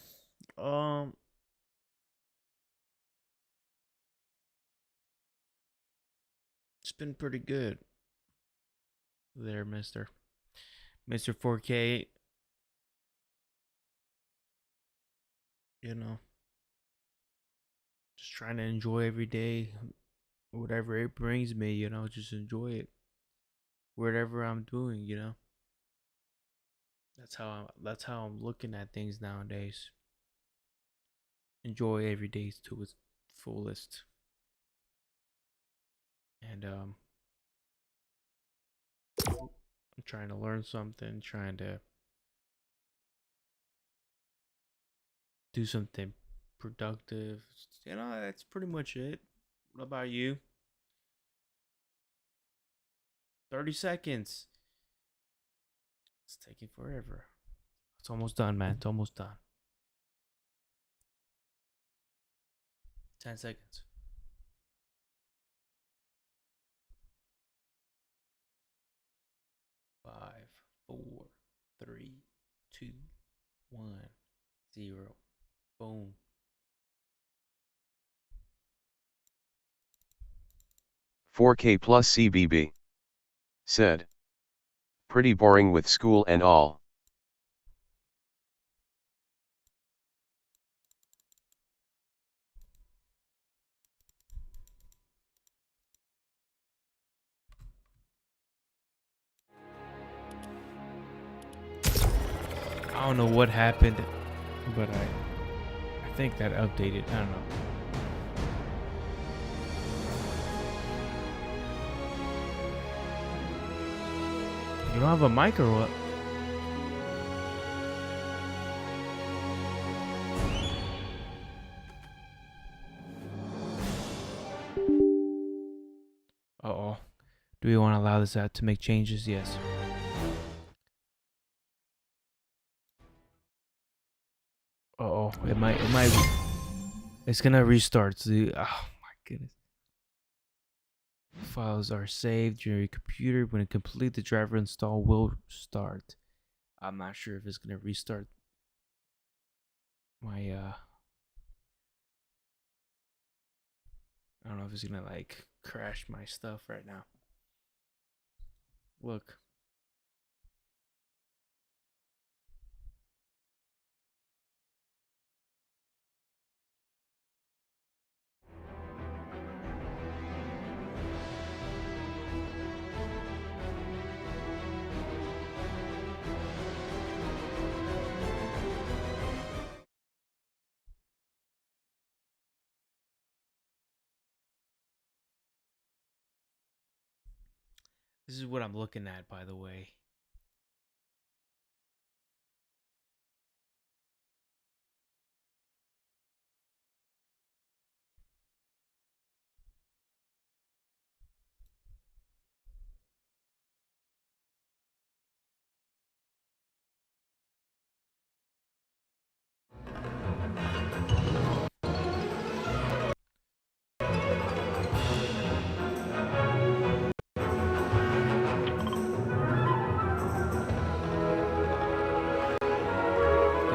S1: It's been pretty good. There, Mr. 4K. You know, just trying to enjoy every day, whatever it brings me. You know, just enjoy it. Whatever I'm doing, you know. That's how I'm looking at things nowadays. Enjoy every day to its fullest. And I'm trying to learn something, trying to do something productive. You know, that's pretty much it. What about you? 30 seconds. It's taking forever. It's almost done, man. It's almost done. 10 seconds. 4, 3, 2, 1, 0. Boom.
S7: "4K plus CBB. Said. Pretty boring with school and all.
S1: I don't know what happened, but I think that updated. I don't know. You don't have a mic or what? Uh-oh. Do we want to allow this out to make changes? Yes. Uh-oh. It might it's gonna restart. Oh my goodness. Files are saved to your computer. When it complete, the driver install will start. I'm not sure if it's gonna restart my I don't know if it's gonna like crash my stuff right now. Look. This is what I'm looking at, by the way.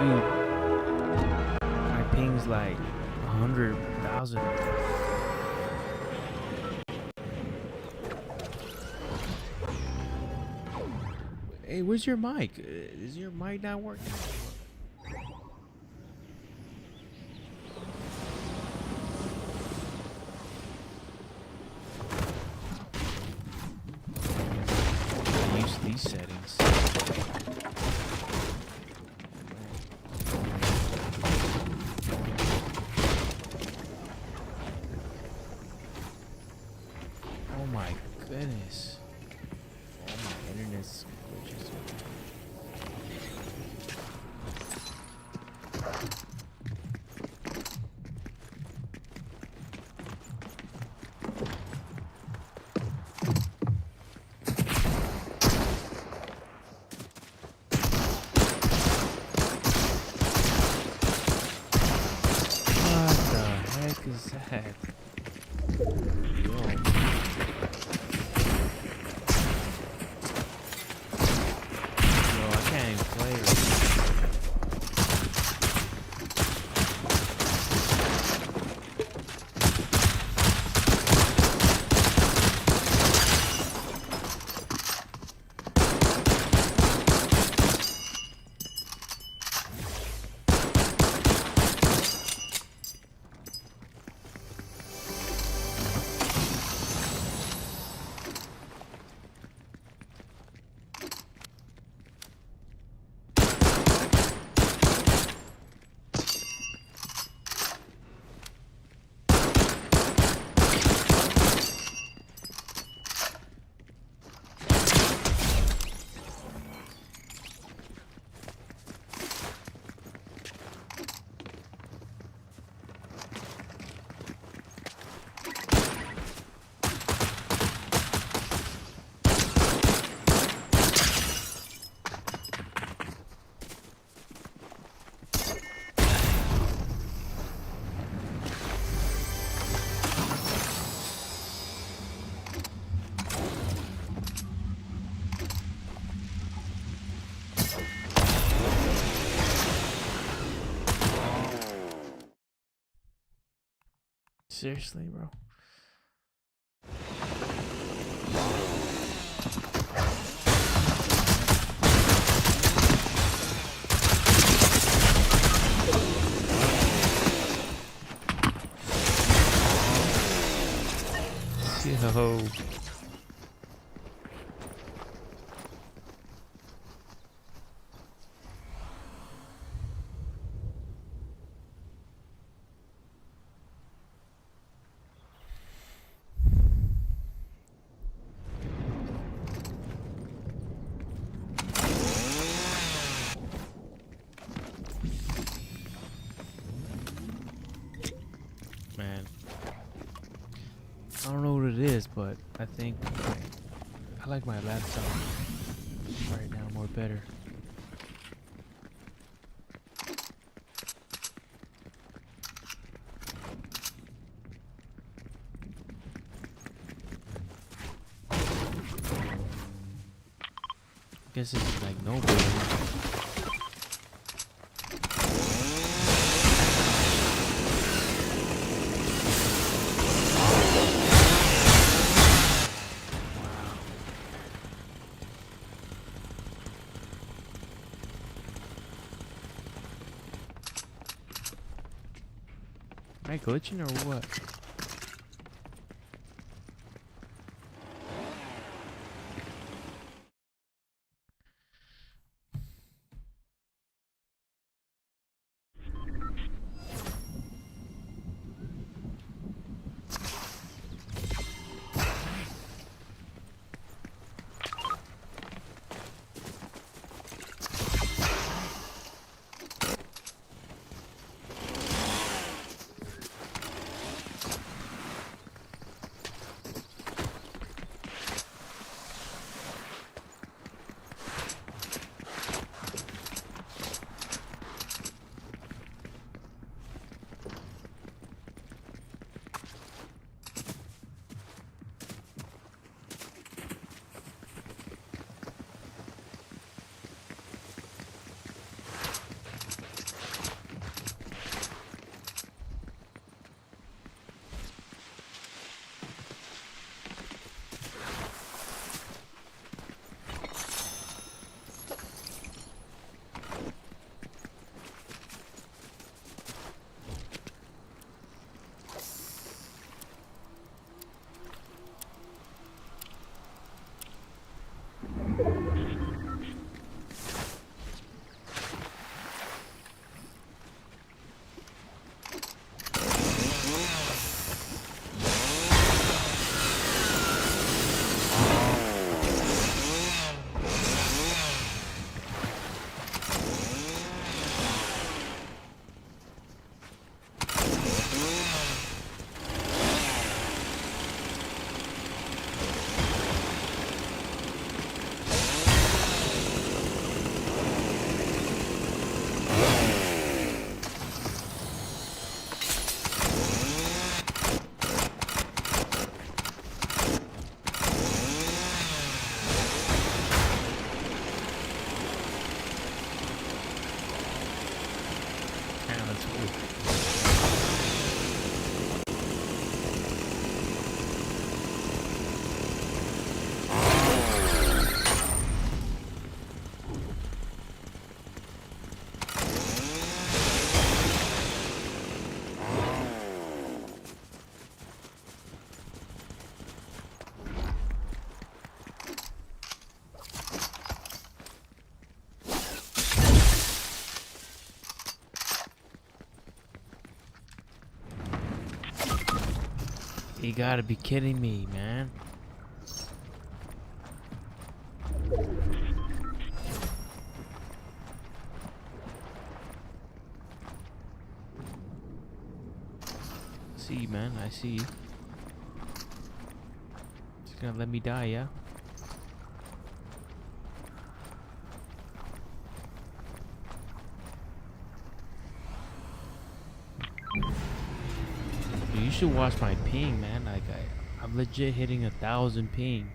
S1: Dude, my ping's like 100,000. Hey, where's your mic? Is your mic not working? Use these settings. Oh my goodness. Oh, my internet's glitches. What the heck is that? Whoa. Yo, I can't even play right now. Seriously, bro. Yo. Man, I don't know what it is, but I think I like my laptop right now more better. I guess it's like no better. Am I glitching or what? You gotta be kidding me, man. See you, man. I see you. Just gonna let me die, yeah? Dude, you should watch my ping, man. Like I'm legit hitting 1,000 ping.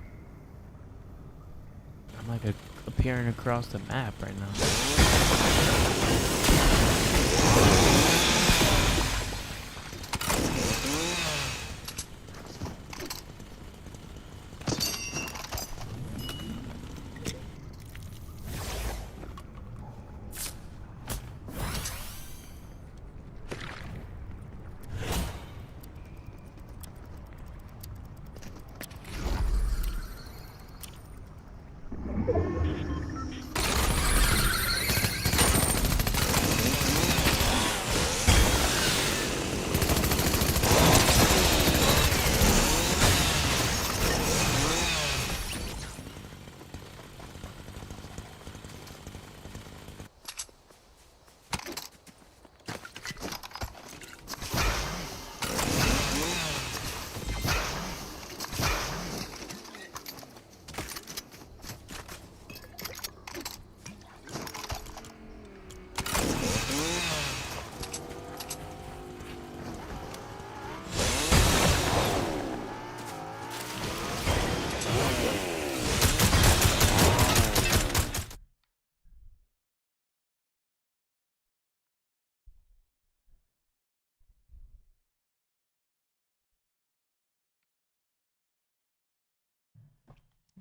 S1: I'm like appearing across the map right now.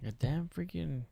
S1: A damn freaking.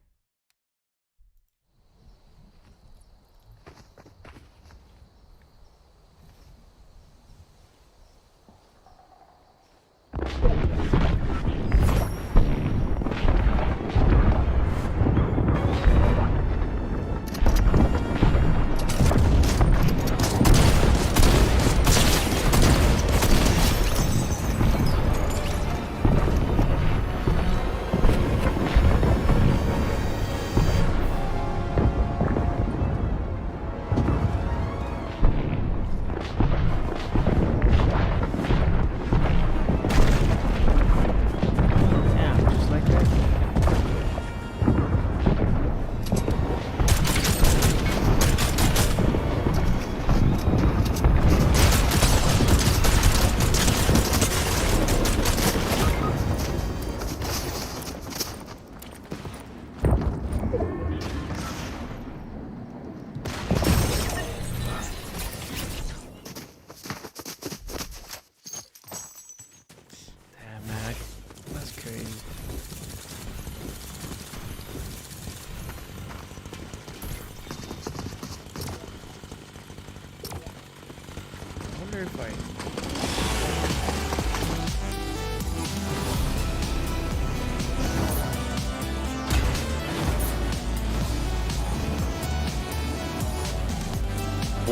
S1: Damn, man. That's crazy. I wonder if I.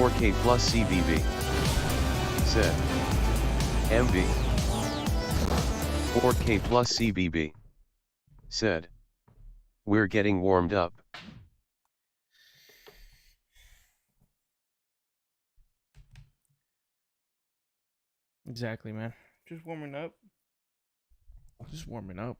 S7: 4K plus CBB. Said. MB. 4K plus CBB. Said. We're getting warmed up.
S1: Exactly, man. Just warming up. Just warming up.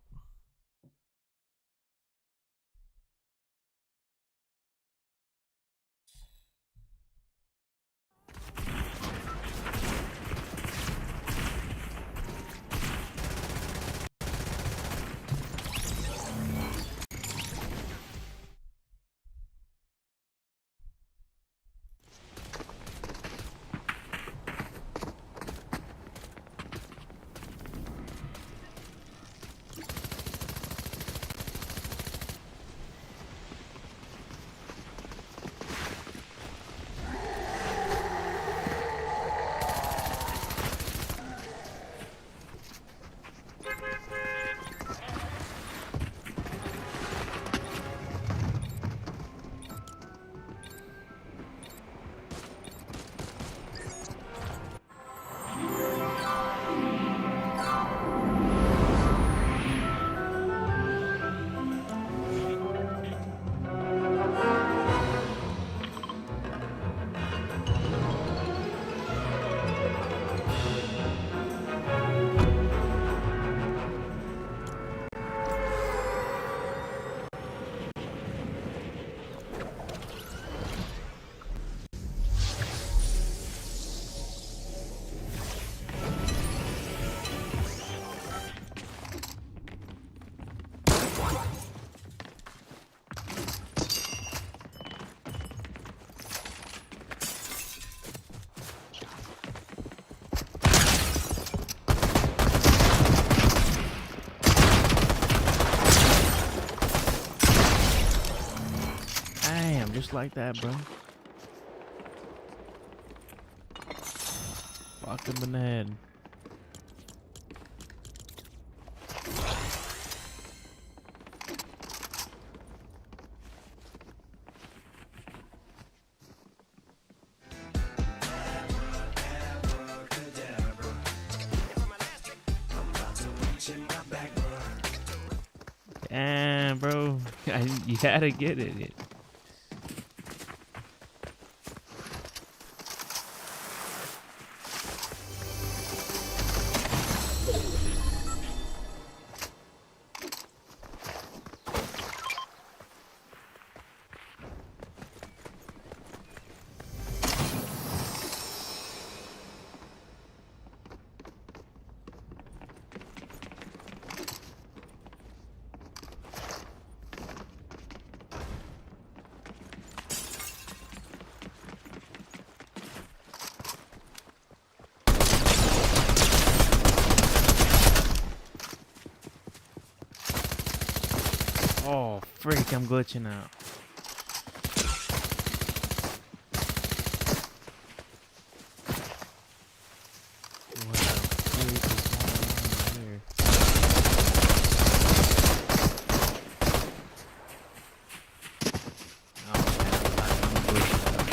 S1: Damn, just like that, bro. Locked him in the head. Damn, bro. You gotta get it. Freak, I'm glitching out. What the freak is going on here? Oh man, I'm glitching out.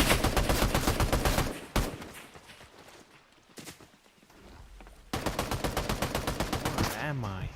S1: Where am I?